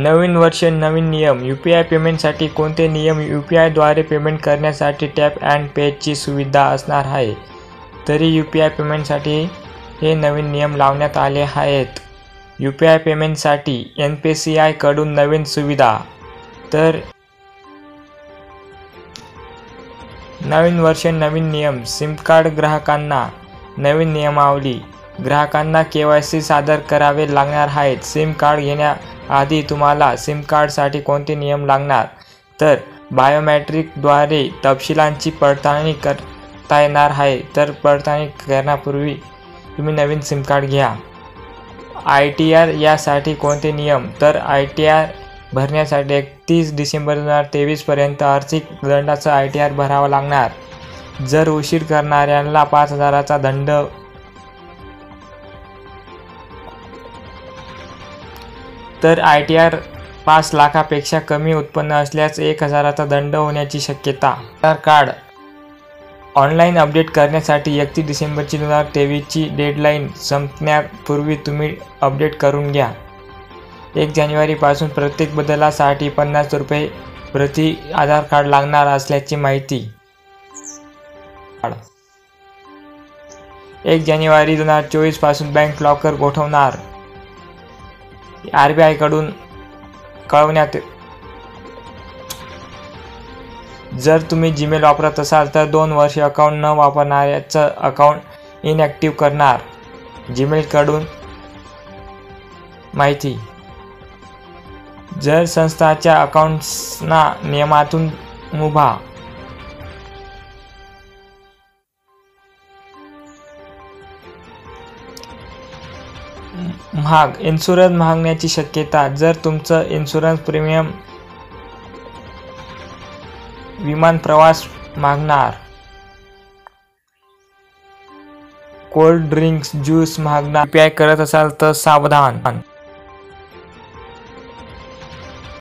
नवीन वर्ष नवीन नियम. UPI पेमेंटसाठी कोणते नियम? UPI द्वारे पेमेंट करण्यासाठी टॅप अँड पेची सुविधा असणार आहे. तरी UPI पेमेंटसाठी हे नवीन नियम लावण्यात आले आहेत. UPI पेमेंटसाठी NPCI कडून नवीन सुविधा. तर नवीन वर्ष नवीन नियम. सिम कार्ड ग्राहकांना नवीन नियमावली. ग्राहकांना KYC सादर करावे लागणार आहेत. सिम कार्ड घेण्याआधी तुम्हाला सिम कार्डसाठी कोणते नियम लागणार? तर बायोमेट्रिकद्वारे तपशिलांची पडताळणी करता येणार आहे. तर पडताळणी करण्यापूर्वी तुम्ही नवीन सिम कार्ड घ्या. ITR यासाठी कोणते नियम? तर ITR भरण्यासाठी 31 डिसेंबर 2023 पर्यंत आर्थिक दंडाचा ITR भरावा लागणार. जर उशीर करणाऱ्यांना 5,000चा दंड. तर ITR 5 लाखापेक्षा कमी उत्पन्न असल्यास 1,000चा दंड होण्याची शक्यता. आधार कार्ड ऑनलाईन अपडेट करण्यासाठी 31 डिसेंबर 2023ची डेडलाईन संपण्यापूर्वी तुम्ही अपडेट करून घ्या. 1 जानेवारीपासून प्रत्येक बदलासाठी ₹50 प्रति आधार कार्ड लागणार असल्याची माहिती. 1 जानेवारी 2024 पासून बँक लॉकर गोठवणार. RBI कडून कळवण्यात. जर तुम्ही Gmail वापरत असाल तर 2 वर्षे अकाउंट न वापरणाऱ्याचं अकाउंट इनॅक्टिव्ह करणार. Gmail कडून माहिती. जर संस्थांच्या अकाउंट्सना नियमातून मुभा. महाग इन्शुरन्स महागण्याची शक्यता. जर तुमचं इन्शुरन्स प्रीमियम विमान प्रवास महागणार. कोल्ड ड्रिंक्स ज्यूस महागणार. UPI करत असाल तर सावधान.